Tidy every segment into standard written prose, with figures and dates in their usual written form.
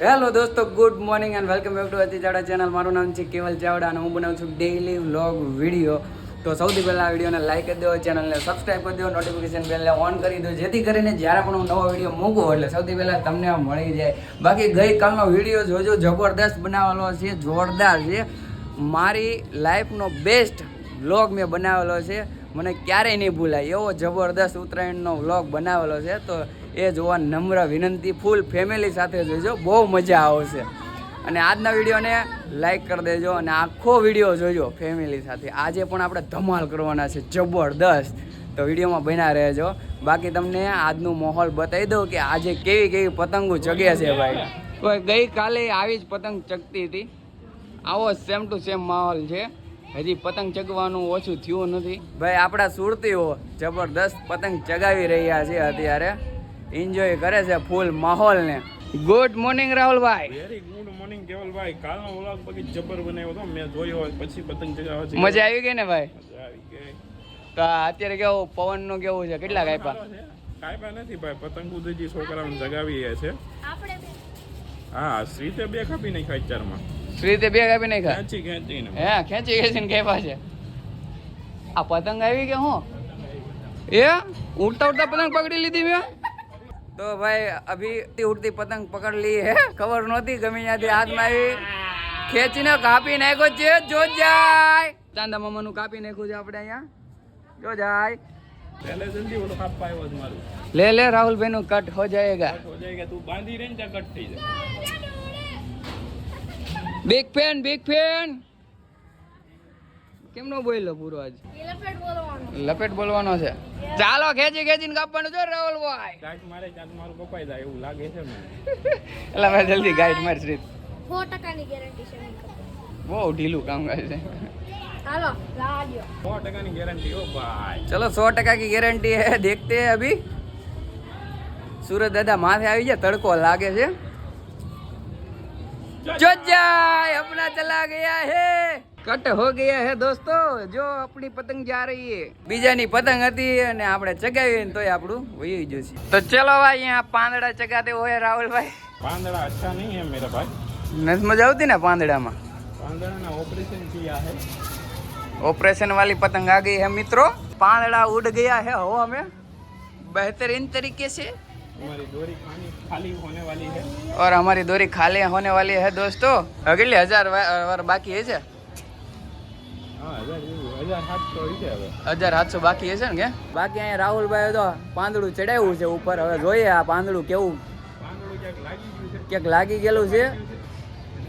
Hello દોસ્તો, good morning and welcome back to અતિ Chavda channel. મારું નામ છે કેવલ ચાવડા અને હું બનાવું છું ડેઈલી વ્લોગ વિડીયો. તો સૌથી પહેલાં આ વિડીયોને લાઈક કરી દો, ચેનલને સબસ્ક્રાઈબ કરી દો, નોટિફિકેશન બેલને ઓન કરી દો, જેથી કરીને જ્યારે પણ હું નવો વિડીયો મૂકું એટલે સૌથી પહેલાં તમને મળી જાય. બાકી ગઈકાલનો વિડીયો જોજો, જબરદસ્ત બનાવેલો છે, જોરદાર છે. મારી લાઈફનો બેસ્ટ વ્લોગ મેં બનાવેલો છે, મને ક્યારેય નહીં ભૂલાય એવો જબરદસ્ત ઉત્તરાયણનો વ્લોગ બનાવેલો છે. તો એ જોવા નમ્ર વિનંતી, ફૂલ ફેમિલી સાથે જોજો, બહુ મજા આવશે. અને આજના વિડીયોને લાઈક કરી દેજો અને આખો વિડીયો જોજો ફેમિલી સાથે. આજે પણ આપણે ધમાલ કરવાના છે જબરદસ્ત, તો વિડીયોમાં બન્યા રહેજો. બાકી તમને આજનું માહોલ બતાવી દઉં કે આજે કેવી કેવી પતંગો ચગે છે ભાઈ. તો ગઈકાલે આવી જ પતંગ ચગતી હતી, આવો સેમ ટુ સેમ માહોલ છે. હજી પતંગ ચગવાનું ઓછું થયું નથી ભાઈ. આપણા સુરતીઓ જબરદસ્ત પતંગ ચગાવી રહ્યા છે અત્યારે, એન્જોય કરે છે ફૂલ માહોલને. ગુડ મોર્નિંગ રાહુલભાઈ. વેરી ગુડ મોર્નિંગ કેવલભાઈ. કાલનો વ્લોગ પછી જબર બનાવ્યો હતો, મેં જોયો હોય પછી પતંગ ચગાવવા છે. મજા આવી ગઈ ને ભાઈ? મજા આવી ગઈ. તો અત્યારે કેવું પવનનું કેવું છે, કેટલા કાપ્યા? કાપ્યા નથી ભાઈ, પતંગ ઉદયજી છોકરાઓને જગાવી છે. હા, શ્રીતે 2 કાપી નાખ્યા વિચારમાં. શ્રીતે 2 કાપી નાખ્યા? ખેંચીને હે, ખેંચીને કાપ્યા છે. આ પતંગ આવી કે હું એ ઉડતા ઉડતા પતંગ પકડી લીધી મેં. તો ભાઈ અભી ઉડતી પતંગ પકડ લી હે, ખબર નહોતી ગમે ત્યાંથી હાથમાં આવી ખેંચીને કાપી નાખ્યો છે. જો જાય ચાંદા મામાનું કાપી નાખ્યું છે આપણે અહીંયા, જો જાય. પહેલે જલ્દી ઓલો કાપવા આવ્યો છે મારું. લે રાહુલભાઈ નું કટ હો જાયેગા. તું બાંધી રહી ને ત્યાં કટ થઈ જાય. બિગ ફેન કેમનો બોલ્યો પૂરો આજ? લપેટ બોલવાનો છે. ચાલો ખેંચીને કાપવાનું છે રાહુલભાઈ. ચાક મારું કપાઈ જાય એવું લાગે છે મને. એટલે ભાઈ જલ્દી ગાઈડ માર શ્રી. 100% ની ગેરંટી છે. બહુ ઢીલું કામ કરે છે. હાલો લાજો. 100% ની ગેરંટી હો ભાઈ. चलो 100% की गारंटी है. देखते हैं अभी. सूरज दादा माथे આવી જાય, તડકો લાગે છે. जो जाए अपना चला गया है, कट हो गया है दोस्तो. जो अपनी पतंग जा रही है, બીજાની પતંગ હતી અને આપણે ચગાવી ને તોય આપણું વહી ગયું છે. તો ચલો ભાઈ, यहाँ પાંદડા ચગાતે હોય રાહુલભાઈ. પાંદડા अच्छा नहीं है मेरा भाई. નથી મજા આવતી ને પાંદડામાં? પાંદડા ना ऑपरेशन किया है. ऑपरेशन वाली पतंग आ गई है मित्रों. પાંદડા उड़ गया है हवा में बेहतरीन तरीके से. हमारी डोरी खाली होने वाली है और हमारी डोरी खाली होने वाली है दोस्तों. अगले 1000 वर बाकी है છે. हाँ, 1700 છે હવે. 1700 બાકી હશે ને કે? બાકી અહીંયા રાહુલભાઈ તો પાંદડું ચડાવ્યું છે ઉપર. હવે જોઈએ આ પાંદડું કેવું. પાંદડું ક્યાંક લાગી ગયેલું છે.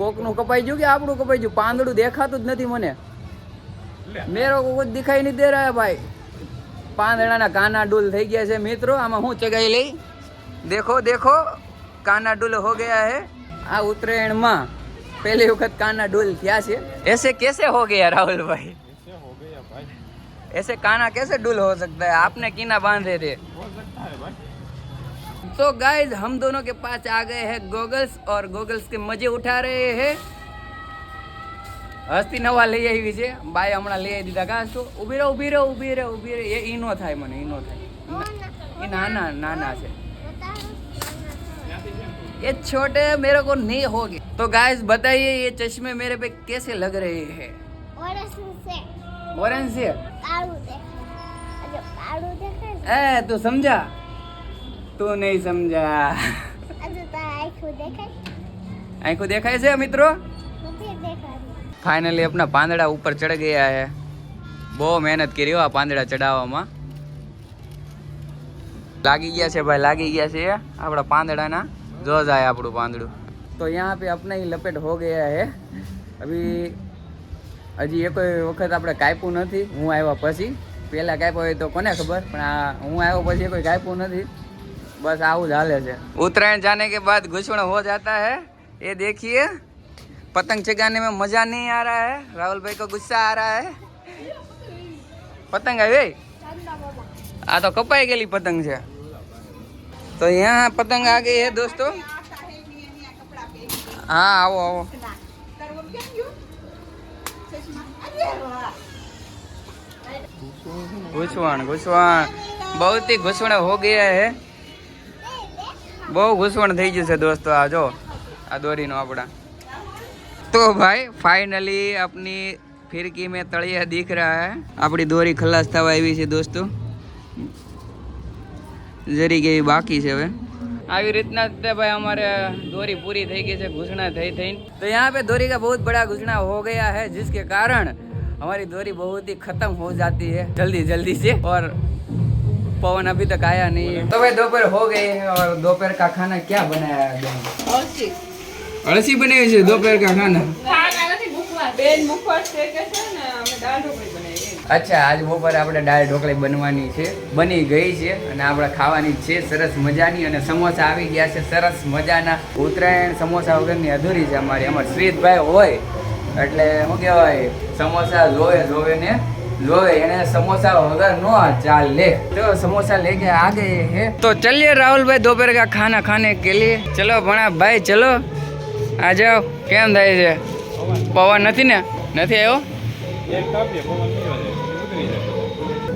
કોકનું કપાઈ ગયું કે આપણું કપાઈ ગયું? પાંદડું દેખાતું જ નથી મને. મેરો કો કુછ દિખાઈ નહીં દે રહા હે ભાઈ. પાંદડાના કાના ડૂલ થઈ ગયા છે મિત્રો. આમાં હું ચગાઈ લઈ. देखो काना डुल हो गया है. આ ઉત્તરાયણમાં પહેલી વખત કાના ડુલ થયા છે. ऐसे कैसे हो गया राहुल भाई? ऐसे हो गया भाई. ऐसे काना कैसे डुल हो सकता है? आपने कीना बांधे थे. हो सकता है भाई. तो गाइज हम दोनों के पास आ गए हैं गॉगल्स और गॉगल्स के मजे उठा रहे हैं. હસ્તી નવા લઈ આવી છે બાય, હમણાં લઈ આવી દીધા. કાશ તો ઊભી રહો. એ ઈનો થાય મને, ઈનો થાય. એ નાના છે. ये छोटे मेरे को नहीं होगी. तो गाइस बताइए ये चश्मे मेरे पे कैसे लग रहे हैं? ऑरेंज से ए तू समझा? तू नहीं समझा. आंखों देखाय છે મિત્રો. फाइनली अपना પાંદડા ઉપર ચડ ગયા है. બહુ મહેનત કરી હો આ પાંદડા ચડાવવામાં. લાગી ગયા છે ભાઈ, લાગી ગયા છે આપણા પાંદડાના. जो जाए આપણું પાંદડું. तो यहाँ पे अपना ही लपेट हो गया है अभी. હજી એ કોઈ વખત આપણે કાપ્યું નથી. હું આવ્યા પછી, પહેલાં કાપ્યો હોય તો કોને ખબર, પણ આ હું આવ્યો પછી કોઈ કાપ્યું નથી. બસ આવું જ હાલે છે. उत्तरायण जाने के बाद घुसवण हो जाता है. ये देखिए पतंग चगाने में मजा नहीं आ रहा है. राहुल भाई को गुस्सा आ रहा है. पतंग આવી આ તો કપાઈ ગયેલી પતંગ છે. तो यहाँ पतंग आ गई है दोस्तों. हाँ आओ. घुसवण बहुत ही घुसवण हो गया है. બહુ ઘૂસવણ થઈ ગયું છે દોસ્તો. આ જો आ दोरी नो अपना। तो भाई फाइनली अपनी फिरकी में तड़िया दिख रहा है। अपनी दोरी खलास थवा आई है दोस्तों, जरी के बाकी है હવે આવી રીતના भाई हमारे दोरी पूरी થઈ ગઈ છે, घुसना થઈ। तो यहाँ पे दोरी का बहुत बड़ा घुसना हो गया है, जिसके कारण हमारी दोरी बहुत ही खत्म हो जाती है जल्दी से। और पवन अभी तक आया नहीं है। तो भाई दोपहर हो गई है और दोपहर का खाना क्या बनाया है? अड़सी बनाई है दोपहर का खाना। अच्छा, आज બપોરે આપણે દાળ ઢોકળી બનવાની છે, બની ગઈ છે અને આપણે ખાવાની છે સરસ મજાની। અને સમોસા આવી ગયા છે સરસ મજાના। ઉત્તરાયણ સમોસા વગરની અધૂરી છે અમારી। અમાર શ્રીતભાઈ હોય એટલે શું કહેવાય, સમોસા જોવે ને જોવે, એને समोसा वगैरह नो चाले। तो समोसा लेके आ गए हैं। तो चलिए राहुल भाई दोपहर का खाना खाने के लिए। चलो भणा भाई चलो आ जाओ। केम થાય છે? પવન નથી ને? નથી આવ્યો?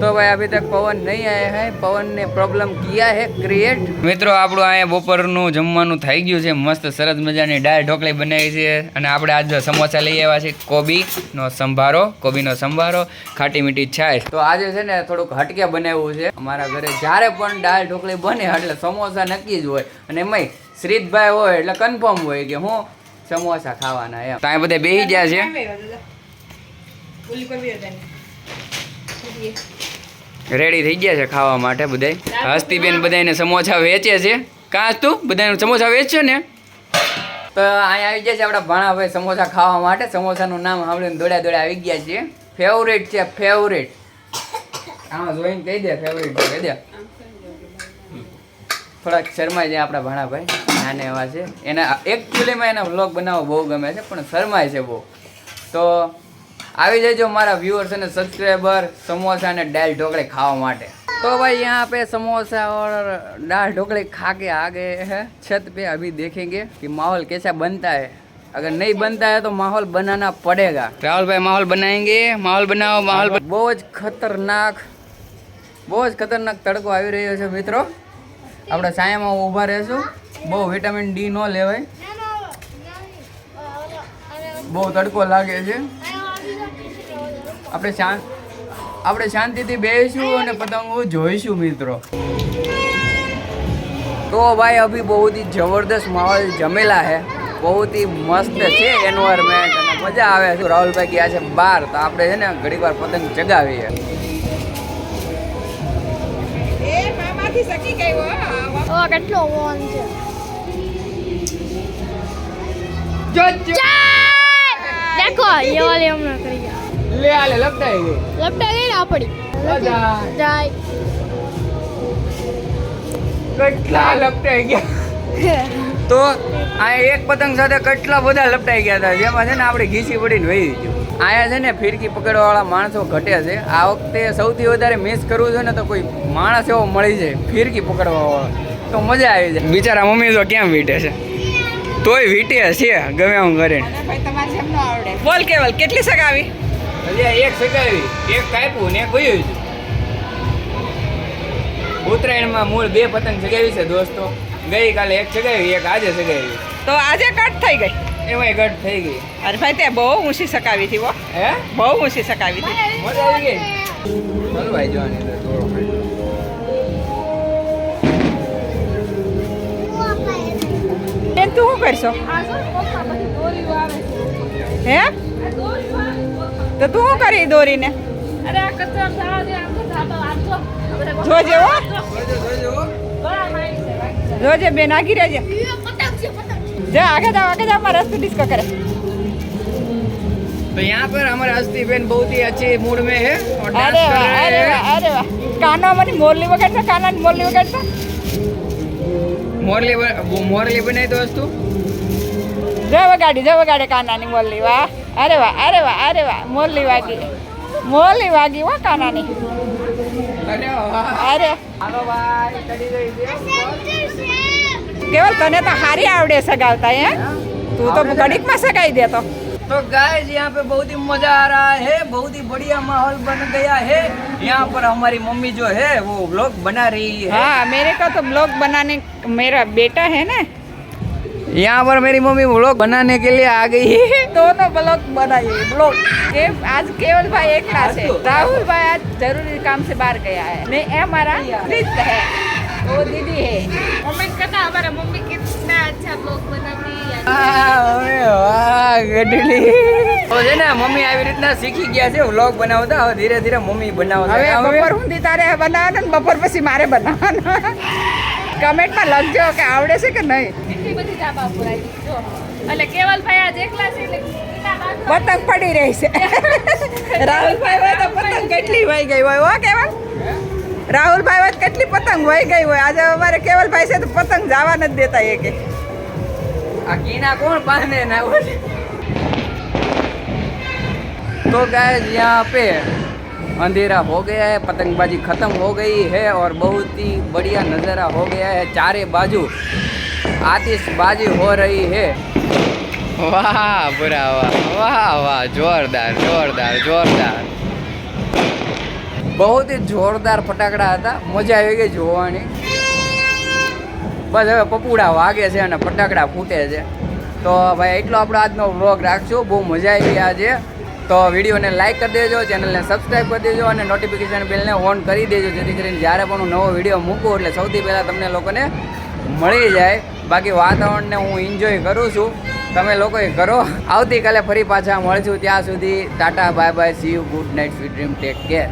तो भाई अभी तक पवन नहीं आया है। पवन ने प्रॉब्लम किया है क्रिएट। मित्रों આપણું અહીંયા બપોરનું જમવાનું થઈ ગયું છે, મસ્ત સરસ મજાની દાળ ઢોકળી બનાવી છે અને આપણે આજ સમોસા લઈ આવ્યા છે, કોબીનો સંભારો, ખાટી મીઠી છાશ। તો આજે છે ને થોડુંક હટકે બનાવ્યું છે। અમારા ઘરે જ્યારે પણ દાળ ઢોકળી બને એટલે સમોસા નક્કી જ હોય અને એમાંય શ્રીતભાઈ હોય એટલે કન્ફર્મ હોય કે હું સમોસા ખાવાના એમ। તો અહીંયા બધા બેસી ગયા છે, રેડી થઈ ગયા છે ખાવા માટે બધાય। હસ્તીબેન બધાને સમોસા વેચે છે। કાં તું બધાને સમોસા વેચશો ને? તો અહીંયા આવી ગયા છે આપણા ભાણાભાઈ સમોસા ખાવા માટે। સમોસાનું નામ સાંભળીને દોડ્યા આવી ગયા છે। ફેવરેટ છે, ફેવરેટ। આમાં જોઈને કહી દે ફેવરેટ કહી દે। થોડાક શરમાય છે આપણા ભાણાભાઈ, નાને એવા છે। એના એકચ્યુઅલીમાં એના વ્લોગ બનાવવો બહુ ગમે છે પણ શરમાય છે બહુ। તો આવી जाइए हमारा व्यूअर्स અને सब्सक्राइबर समोसा ने दाल ढोकली खावा माटे। तो भाई यहाँ पे समोसा और दाल ढोकली खा के आ गए हैं छत पे। अभी देखेंगे कि माहौल कैसा बनता है। अगर नहीं बनता है तो माहौल बनाना पड़ेगा। राहुल भाई माहौल बनाएंगे, माहौल बनाओ। माहौल બહુ જ ખતરનાક તડકો આવી રહ્યો છે મિત્રો। આપણે છાયામાં ઊભા રહેશું। બહુ વિટામિન ડી નો લેવાય, બહુ તડકો લાગે છે। આપણે શાંતિથી બેસીશું અને પતંગો જોઈશું મિત્રો। तो भाई अभी बहुत ही जबरदस्त माहौल जमेला है, बहुत ही मस्त છે એન્વાયરમેન્ટ અને મજા આવે છે। રાહુલભાઈ ગયા છે બહાર, તો આપણે છે ને ઘડીક વાર પતંગ ચગાવીએ। કેટલો વોન છે। देखो ये वाले हमने कर दिया। ले आले लपटाई गई ना पड़ी जाए। કેટલા લપટાઈ ગયા। તો આ એક પતંગ સાથે કેટલા બધા લપટાઈ ગયા હતા, જેમાં છે ને આપણે ઘીસી પડીને વહી ગયું। આયા છે ને ફિરકી પકડવાવાળા માણસો ઘટે છે। આ વખતે સૌથી વધારે મિસ કરવું છે ને તો કોઈ માણસ એવો મળી જાય ફિરકી પકડવાવાળો, તો મજા આવી જાય। બિચારા મમ્મી તો કેમ વીટે છે, તોય વીટે છે ગમે એમ કરીને। બોલ કેવલ કેટલી સગાવી? એક સગાવી, એક કાપ્યું ને એક વયું છે। ઉત્તરાયણમાં મૂળ 2 પતંગ સગાવી છે દોસ્તો। ગઈકાલે એક સગાવી, એક આજે સગાવી। તો આજે કટ થઈ ગઈ? એમાંય ઘટ થઈ ગઈ। અરે ભાઈ તે બહુ ઊંચી સકાવી હતી, હે બહુ ઊંચી સકાવી હતી। મજા આવી ગઈ। હલવાઈ જવાની અંદર થોડો બેન તું શું કરશો? હે તો તું શું કરી દોરીને? જોજે હો, જોજે બેન આગી રહેજે। જા आगे जाओ हमारा रास्ते डिस्को करे। तो यहाँ पर हमारे हस्ती बहन बहुत ही अच्छे मूड में है और डांस अरे कर वाह, रहे अरे हैं। वाह, अरे वाह। काना मनी मोरली वगैरह, काना मोरली वगैरह, मोरली बनाई दोस्तों। जय वगाड़ी काना नी मोरली। वाह, अरे वाह, अरे वाह, अरे वाह। मोरली वागी वो काना नी। अरे वाह। अरे हालो भाई चली गई थी। केवल तने तो हारी आवड़े सगावता है, तू तो घड़ीक में सगाई दे। तो गाइस यहाँ पे बहुत ही मजा आ रहा है, बहुत ही बढ़िया माहौल बन गया है। यहाँ पर हमारी मम्मी जो है वो व्लॉग बना रही है। हाँ, मेरे का तो ब्लॉग बनाने, मेरा बेटा है ना यहाँ पर मेरी मम्मी व्लॉग बनाने के लिए आ गई है। दोनों ब्लॉग बनाइए ब्लॉग के आज केवल भाई एक क्लास है, राहुल भाई आज जरूरी काम से बाहर गया है, नहीं ये हमारा प्रीत है, वो दीदी है। कमेंट करना हमारा मम्मी कितना अच्छा ब्लॉग बनाती है। વાહ ગઢલી તો છે ને મમ્મી આવી રીતના શીખી ગયા છે વ્લોગ બનાવતા. હવે ધીરે ધીરે મમ્મી બનાવતા હવે બપોર સુધી તારે બનાવવાનું ને બપોર પછી મારે બનાવવાનું. કમેન્ટમાં લખજો કે આવડે છે કે નહીં. કેટલી બધી જાપા પુરાઈ જો એટલે કેવલભાઈ આજ એકલા છે એટલે એના બાજુ પતંગ પડી રહી છે. રાહુલભાઈ હોય તો પતંગ કેટલી વહી ગઈ હોય હો કેવલ. રાહુલભાઈ હોય તો કેટલી પતંગ વહી ગઈ હોય. આજે અમારે કેવલભાઈ છે તો પતંગ જવા નથી દેતા એ કે. આ કીના કોણ બાંધે ના બોલે. तो गाइस यहाँ पे अंधेरा हो गया है, पतंगबाजी खत्म हो गई है और बहुत ही बढ़िया नज़ारा हो गया है. चारे बाजू आतिशबाजी हो रही है. वाह बुरा वाह वाह वाह जोरदार जोरदार जोरदार बहुत ही जोरदार फटाकડા હતા. મજા આવી ગઈ જોવાની. બસ હવે પપુડા વાગે છે અને ફટાકડા ફૂટે છે. તો ભાઈ એટલો આપણો આજનો વ્લોગ રાખશું. બહુ મજા આવી આજે. તો વિડીયોને લાઈક કરી દેજો, ચેનલને સબસ્ક્રાઈબ કરી દેજો અને નોટિફિકેશન બેલને ઓન કરી દેજો, જેથી કરીને જ્યારે પણ હું નવો વિડીયો મૂકું એટલે સૌથી પહેલાં તમને લોકોને મળી જાય. બાકી વાતાવરણને હું એન્જોય કરું છું, તમે લોકોએ કરો. આવતીકાલે ફરી પાછા મળશું. ત્યાં સુધી Tata bye bye, C you, good night, sweet dream, take care.